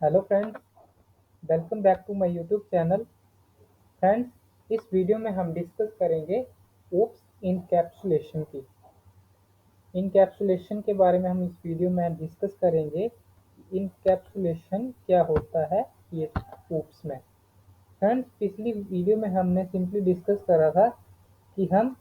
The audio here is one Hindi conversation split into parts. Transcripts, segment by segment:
Hello friends, welcome back to my YouTube channel. Friends, इस वीडियो में हम डिस्कस करेंगे ओप्स इनकैप्सुलेशन की। इनकैप्सुलेशन के बारे में हम इस वीडियो में डिस्कस करेंगे। इनकैप्सुलेशन क्या होता है ये ओप्स में। फ्रेंड्स, पिछली वीडियो में हमने सिंपली डिस्कस करा था कि हम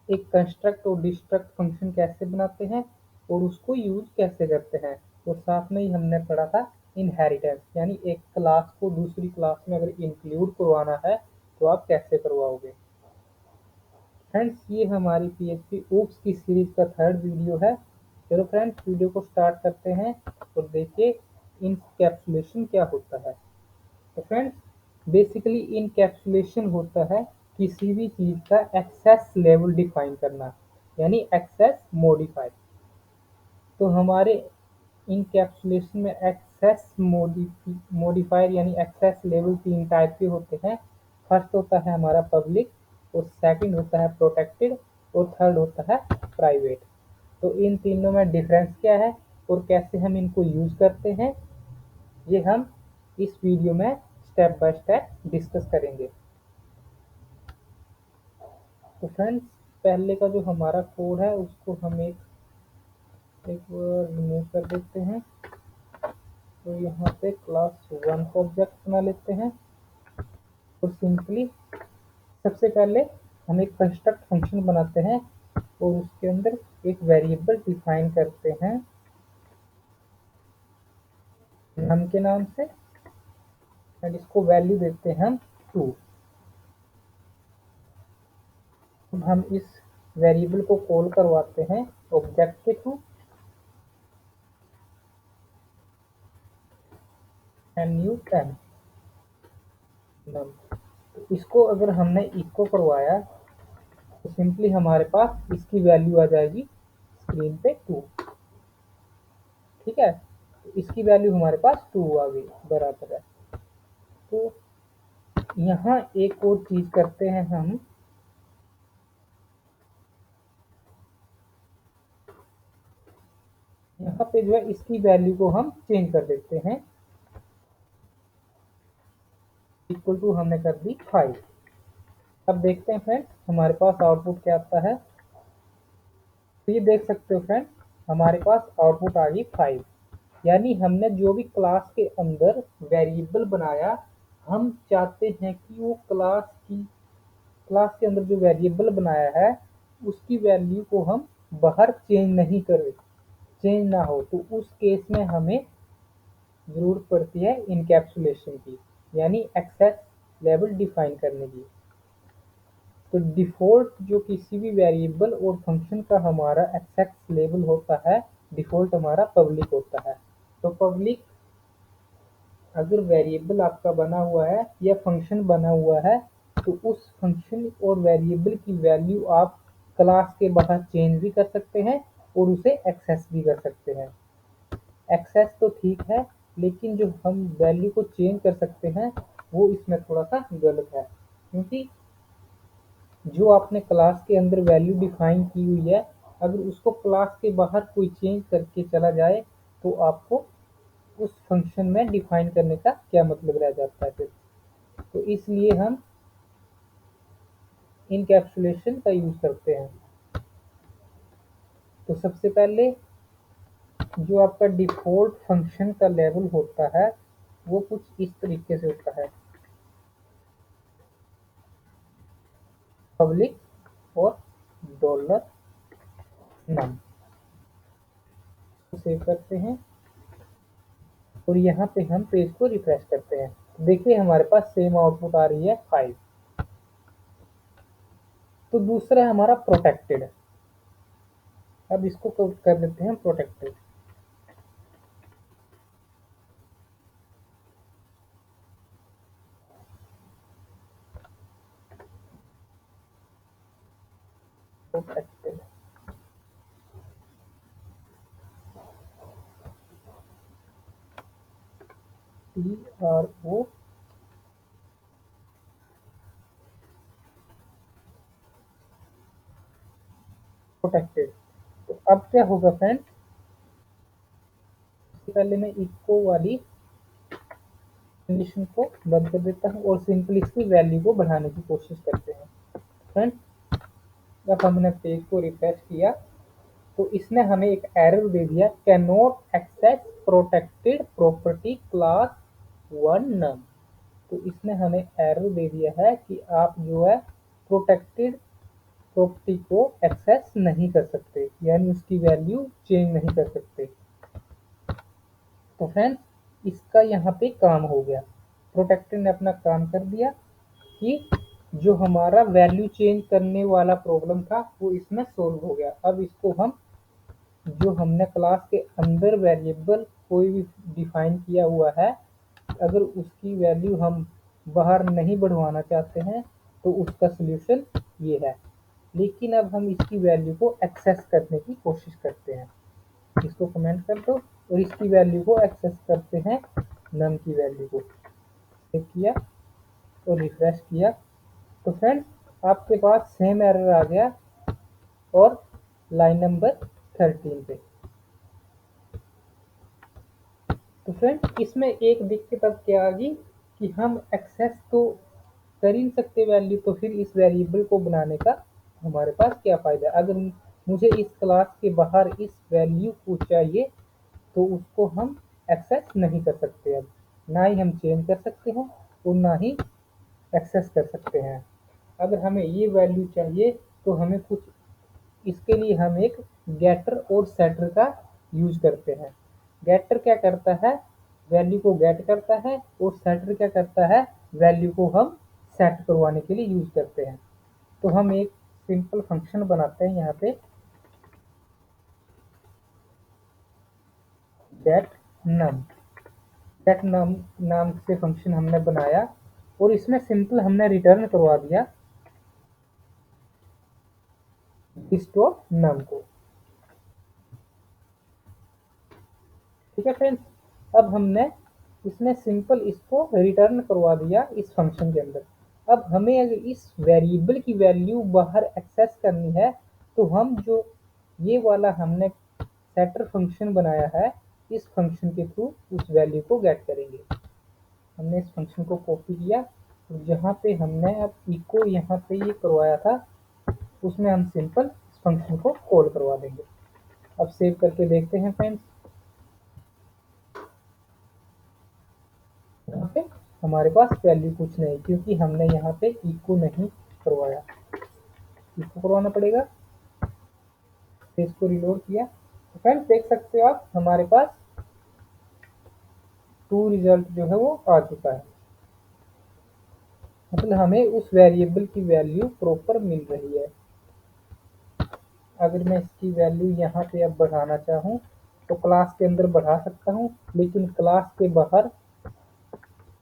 एक कंस्ट्रक्ट और डिस्ट्रक्ट फंक्शन कैसे बनाते हैं और उसको यूज कैसे करते हैं। और साथ में ही हमने पढ़ा था इनहेरिटेंस, यानी एक क्लास को दूसरी क्लास में अगर इंक्लूड करवाना है तो आप कैसे करवाओगे। फ्रेंड्स, ये हमारी पीएचपी ओप्स की सीरीज का थर्ड वीडियो है। चलो फ्रेंड्स, वीडियो को स्टार्ट करते हैं और देखिए इनकैप्सुलेशन क्या होता है। तो फ्रेंड्स, बेसिकली इनकैप्सुलेशन होता है किसी भी चीज का एक्सेस लेवल डिफाइन करना, यानी एक्सेस मॉडिफाई। तो हमारे इनकैप्सुलेशन में एक्सेस मॉडिफायर यानी एक्सेस लेवल तीन टाइप के होते हैं। फर्स्ट होता है हमारा पब्लिक, और सेकंड होता है प्रोटेक्टेड, और थर्ड होता है प्राइवेट। तो इन तीनों में डिफरेंस क्या है और कैसे हम इनको यूज करते हैं, ये हम इस वीडियो में स्टेप बाय स्टेप डिस्कस करेंगे। तो फ्रेंड्स, पहले का जो हमारा कोड है उसको हम एक बार रिमूव कर देते हैं। तो यहाँ पे क्लास वन का ऑब्जेक्ट बना लेते हैं और सिंपली सबसे पहले हम एक कंस्ट्रक्ट फंक्शन बनाते हैं और उसके अंदर एक वेरिएबल डिफाइन करते हैं नम के नाम से, एंड इसको वैल्यू देते हैं हम 2। अब हम इस वेरिएबल को कॉल करवाते हैं ऑब्जेक्ट के थ्रू, एंड न्यू टेन नम। तो इसको अगर हमने इको करवाया तो सिंपली हमारे पास इसकी वैल्यू आ जाएगी स्क्रीन पे 2। ठीक है, तो इसकी वैल्यू हमारे पास 2 आ गई, बराबर है। तो यहाँ एक और चीज करते हैं हम, यहाँ पे जो है इसकी वैल्यू को हम चेंज कर देते हैं, इक्वल टू हमने कर दी 5। अब देखते हैं फ्रेंड्स हमारे पास आउटपुट क्या आता है। तो ये देख सकते हो फ्रेंड्स, हमारे पास आउटपुट आ गई 5। यानी हमने जो भी क्लास के अंदर वेरिएबल बनाया, हम चाहते हैं कि वो क्लास के अंदर जो वेरिएबल बनाया है उसकी वैल्यू को हम बाहर चेंज नहीं करें, चेंज ना हो। तो उस केस में हमें जरूरत पड़ती है इनकैप्सुलेशन की, यानी एक्सेस लेवल डिफाइन करने की। तो डिफॉल्ट जो किसी भी वेरिएबल और फंक्शन का हमारा एक्सेस लेवल होता है, डिफॉल्ट हमारा पब्लिक होता है। तो पब्लिक अगर वेरिएबल आपका बना हुआ है या फंक्शन बना हुआ है तो उस फंक्शन और वेरिएबल की वैल्यू आप क्लास के बाहर चेंज भी कर सकते हैं और उसे एक्सेस भी कर सकते हैं। एक्सेस तो ठीक है, लेकिन जो हम वैल्यू को चेंज कर सकते हैं वो इसमें थोड़ा सा गलत है, क्योंकि जो आपने क्लास के अंदर वैल्यू डिफाइन की हुई है, अगर उसको क्लास के बाहर कोई चेंज करके चला जाए तो आपको उस फंक्शन में डिफाइन करने का क्या मतलब रह जाता है फिर। तो इसलिए हम इनकैप्सुलेशन का यूज करते हैं। तो सबसे पहले जो आपका डिफॉल्ट फंक्शन का लेवल होता है वो कुछ इस तरीके से होता है, पब्लिक और डॉलर नम। सेव करते हैं और यहाँ पे हम पेज को रिफ्रेश करते हैं। देखिए हमारे पास सेम आउटपुट आ रही है 5। तो दूसरा है हमारा प्रोटेक्टेड। अब इसको कर देते हैं प्रोटेक्टेड। Protected TRO protected. तो अब क्या होगा फ्रेंड्स, सबसे पहले मैं इको वाली कंडीशन को बंद कर देता हूँ और सिंपली इसकी वैल्यू को बढ़ाने की कोशिश करते हैं। फ्रेंड, जब हमने पेज को रिफ्रेश किया तो इसने हमें एक एरर दे दिया, can not access protected property class 1 num. तो इसने हमें एरर दे दिया है कि आप जो है प्रोटेक्टेड प्रॉपर्टी को एक्सेस नहीं कर सकते, यानी उसकी वैल्यू चेंज नहीं कर सकते। तो फ्रेंड्स, इसका यहाँ पे काम हो गया, प्रोटेक्टेड ने अपना काम कर दिया कि जो हमारा वैल्यू चेंज करने वाला प्रॉब्लम था वो इसमें सोल्व हो गया। अब इसको हम जो हमने क्लास के अंदर वेरिएबल कोई भी डिफाइन किया हुआ है, अगर उसकी वैल्यू हम बाहर नहीं बढ़वाना चाहते हैं तो उसका सलूशन ये है। लेकिन अब हम इसकी वैल्यू को एक्सेस करने की कोशिश करते हैं। इसको कमेंट कर दो और इसकी वैल्यू को एक्सेस करते हैं, नम की वैल्यू को। सेव किया और रिफ्रेश किया तो फ्रेंड्स आपके पास सेम एरर आ गया और लाइन नंबर 13 पे। तो फ्रेंड्स, इसमें एक दिक्कत अब क्या आ गई कि हम एक्सेस तो कर ही नहीं सकते वैल्यू, तो फिर इस वेरिएबल को बनाने का हमारे पास क्या फ़ायदा। अगर मुझे इस क्लास के बाहर इस वैल्यू को चाहिए तो उसको हम एक्सेस नहीं कर सकते। अब ना ही हम चेंज कर सकते हैं और ना ही एक्सेस कर सकते हैं। अगर हमें ये वैल्यू चाहिए तो हमें कुछ, इसके लिए हम एक गेटर और सेटर का यूज करते हैं। गेटर क्या करता है, वैल्यू को गेट करता है, और सेटर क्या करता है, वैल्यू को हम सेट करवाने के लिए यूज करते हैं। तो हम एक सिंपल फंक्शन बनाते हैं यहाँ पे, गेट नम। गेट नम नाम से फंक्शन हमने बनाया और इसमें सिंपल हमने रिटर्न करवा दिया स्टोर नम को। ठीक है फ्रेंड्स, अब हमने इसमें सिंपल इसको रिटर्न करवा दिया इस फंक्शन के अंदर। अब हमें अगर इस वेरिएबल की वैल्यू बाहर एक्सेस करनी है तो हम जो ये वाला हमने सेटर फंक्शन बनाया है, इस फंक्शन के थ्रू उस वैल्यू को गेट करेंगे। हमने इस फंक्शन को कॉपी किया और जहाँ पे हमने अब इको यहाँ पे ये करवाया था उसमें हम सिंपल इस फंक्शन को कॉल करवा देंगे। अब सेव करके देखते हैं फ्रेंड्स, यहाँ पे हमारे पास वैल्यू कुछ नहीं क्योंकि हमने यहाँ पे इको नहीं करवाया। इको करवाना पड़ेगा। फिर इसको रिलोड किया तो फ्रेंड्स देख सकते हो आप, हमारे पास ट्रू रिजल्ट जो है वो आ चुका है। मतलब हमें उस वेरिएबल की वैल्यू प्रॉपर मिल रही है। अगर मैं इसकी वैल्यू यहाँ पे अब बढ़ाना चाहूँ तो क्लास के अंदर बढ़ा सकता हूँ, लेकिन क्लास के बाहर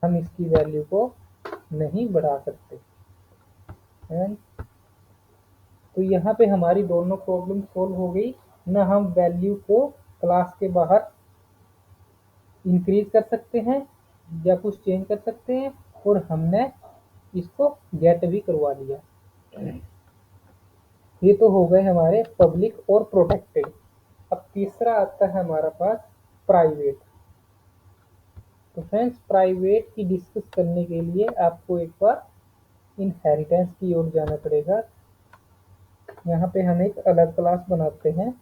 हम इसकी वैल्यू को नहीं बढ़ा सकते हैं। तो यहाँ पे हमारी दोनों प्रॉब्लम सोल्व हो गई। ना हम वैल्यू को क्लास के बाहर इंक्रीज कर सकते हैं या कुछ चेंज कर सकते हैं, और हमने इसको गेट भी करवा दिया। ये तो हो गए हमारे पब्लिक और प्रोटेक्टेड। अब तीसरा आता है हमारा पास प्राइवेट। तो फ्रेंड्स, प्राइवेट की डिस्कस करने के लिए आपको एक बार इनहेरिटेंस की ओर जाना पड़ेगा। यहाँ पे हम एक अलग क्लास बनाते हैं।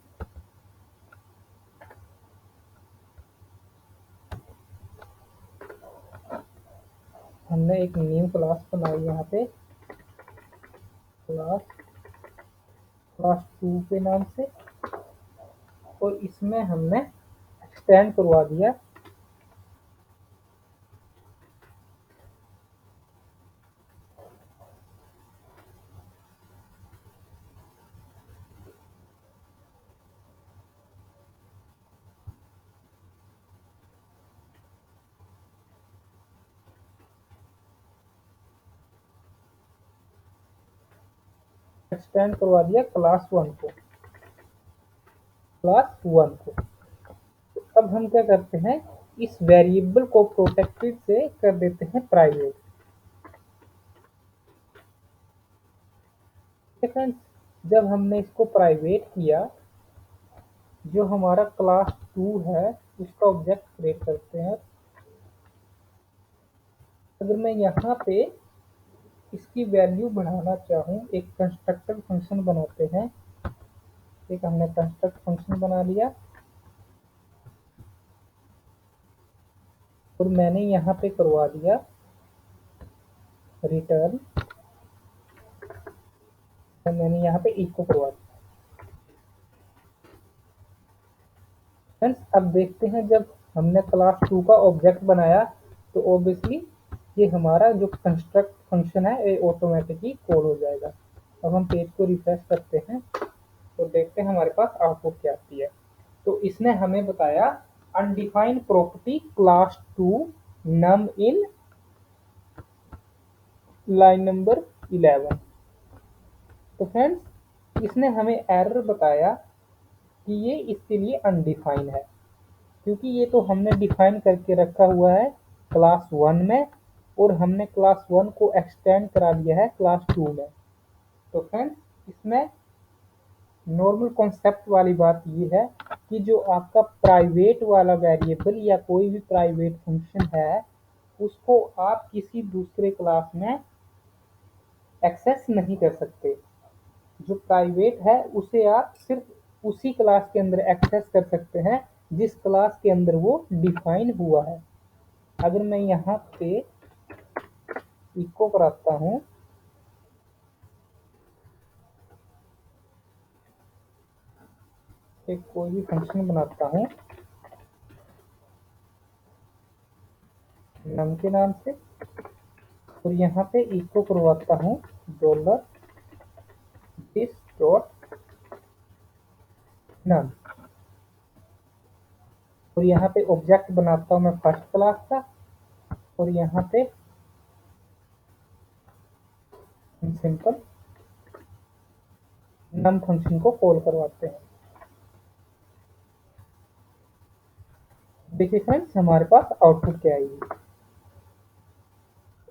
हमने एक न्यू क्लास बनाई यहाँ पे, क्लास क्लास 2 के नाम से, और इसमें हमने एक्सटेंड करवा दिया क्लास 1 को, तो अब हम क्या करते हैं, इस वेरिएबल को प्रोटेक्टेड से कर देते हैं प्राइवेट। फ्रेंड्स, जब हमने इसको प्राइवेट किया, जो हमारा क्लास 2 है उसका ऑब्जेक्ट क्रिएट करते हैं। अगर मैं यहाँ पे इसकी वैल्यू बढ़ाना चाहूँ, एक कंस्ट्रक्टर फंक्शन बनाते हैं। एक हमने कंस्ट्रक्ट फंक्शन बना लिया और मैंने यहाँ पे करवा दिया रिटर्न, मैंने यहाँ पे इको करवा दिया। फ्रेंड्स अब देखते हैं, जब हमने क्लास 2 का ऑब्जेक्ट बनाया तो ऑब्वियसली ये हमारा जो कंस्ट्रक्ट फंक्शन है ये ऑटोमेटिकली कॉल हो जाएगा। अब हम पेज को रिफ्रेश करते हैं तो देखते हैं हमारे पास आउटपुट क्या आती है। तो इसने हमें बताया undefined property class 2 num in line number 11। तो फ्रेंड्स इसने हमें एरर बताया कि ये इसके लिए अनडिफाइन है, क्योंकि ये तो हमने डिफाइन करके रखा हुआ है क्लास 1 में और हमने क्लास 1 को एक्सटेंड करा दिया है क्लास 2 में। तो फ्रेंड्स इसमें नॉर्मल कॉन्सेप्ट वाली बात ये है कि जो आपका प्राइवेट वाला वेरिएबल या कोई भी प्राइवेट फंक्शन है उसको आप किसी दूसरे क्लास में एक्सेस नहीं कर सकते। जो प्राइवेट है उसे आप सिर्फ उसी क्लास के अंदर एक्सेस कर सकते हैं जिस क्लास के अंदर वो डिफाइन हुआ है। अगर मैं यहाँ पे इको कराता हूँ एक कोई भी फंक्शन बनाता हूँ नम के नाम से और यहाँ पे इको करवाता हूँ डॉलर दिस डॉट नम और यहाँ पे ऑब्जेक्ट बनाता हूँ मैं फर्स्ट क्लास का और यहाँ पे सिंपल नम फंक्शन को कॉल करवाते हैं। देखिए फ्रेंड्स हमारे पास आउटपुट क्या आएगी,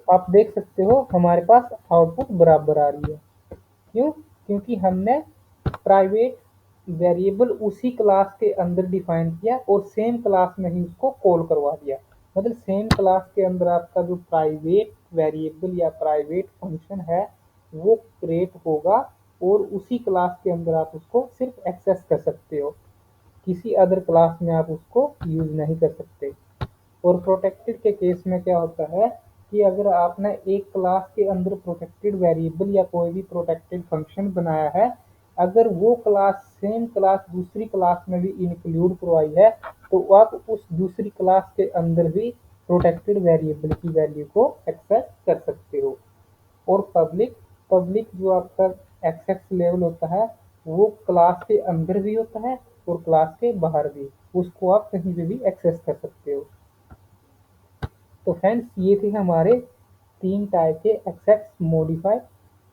आप देख सकते हो हमारे पास आउटपुट बराबर आ रही है। क्यों? क्योंकि हमने प्राइवेट वेरिएबल उसी क्लास के अंदर डिफाइन किया और सेम क्लास में ही उसको कॉल करवा दिया। मतलब सेम क्लास के अंदर आपका जो प्राइवेट वेरिएबल या प्राइवेट फंक्शन है वो क्रिएट होगा और उसी क्लास के अंदर आप उसको सिर्फ एक्सेस कर सकते हो, किसी अदर क्लास में आप उसको यूज नहीं कर सकते। और प्रोटेक्टेड के केस में क्या होता है कि अगर आपने एक क्लास के अंदर प्रोटेक्टेड वेरिएबल या कोई भी प्रोटेक्टेड फंक्शन बनाया है, अगर वो क्लास सेम क्लास दूसरी क्लास में भी इंक्लूड करवाई है तो आप उस दूसरी क्लास के अंदर भी प्रोटेक्टेड वेरिएबल की वैल्यू को एक्सेस कर सकते हो। और पब्लिक पब्लिक जो आपका एक्सेस लेवल होता है वो क्लास के अंदर भी होता है और क्लास के बाहर भी, उसको आप कहीं पे भी एक्सेस कर सकते हो। तो फ्रेंड्स ये थे हमारे 3 टाइप के access, modify,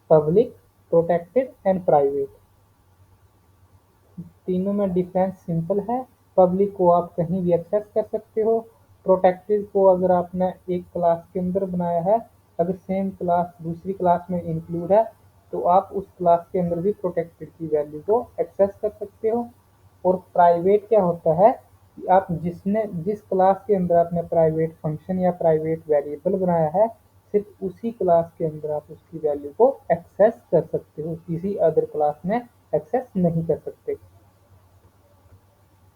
public, protected and private. तीनों में डिफरेंस सिंपल है। पब्लिक को आप कहीं भी एक्सेस कर सकते हो, प्रोटेक्टेड को अगर आपने एक क्लास के अंदर बनाया है, अगर सेम क्लास दूसरी क्लास में इंक्लूड है तो आप उस क्लास के अंदर भी प्रोटेक्टेड की वैल्यू को एक्सेस कर सकते हो। और प्राइवेट क्या होता है कि आप जिस क्लास के अंदर आपने प्राइवेट फंक्शन या प्राइवेट वेरिएबल बनाया है सिर्फ उसी क्लास के अंदर आप उसकी वैल्यू को एक्सेस कर सकते हो, किसी अदर क्लास में एक्सेस नहीं कर सकते।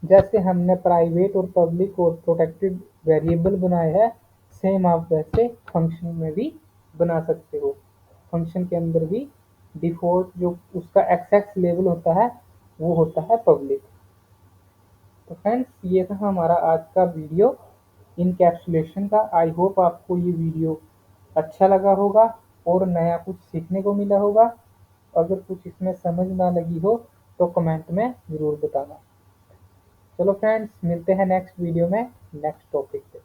जैसे हमने प्राइवेट और पब्लिक और प्रोटेक्टेड वेरिएबल बनाए हैं सेम आप वैसे फंक्शन में भी बना सकते हो। फंक्शन के अंदर भी डिफॉल्ट जो उसका एक्सेस लेवल होता है वो होता है पब्लिक। तो फ्रेंड्स ये था हमारा आज का वीडियो इनकैप्सुलेशन का। आई होप आपको ये वीडियो अच्छा लगा होगा और नया कुछ सीखने को मिला होगा। अगर कुछ इसमें समझ ना लगी हो तो कमेंट में ज़रूर बताना। चलो फ्रेंड्स मिलते हैं नेक्स्ट वीडियो में नेक्स्ट टॉपिक पे।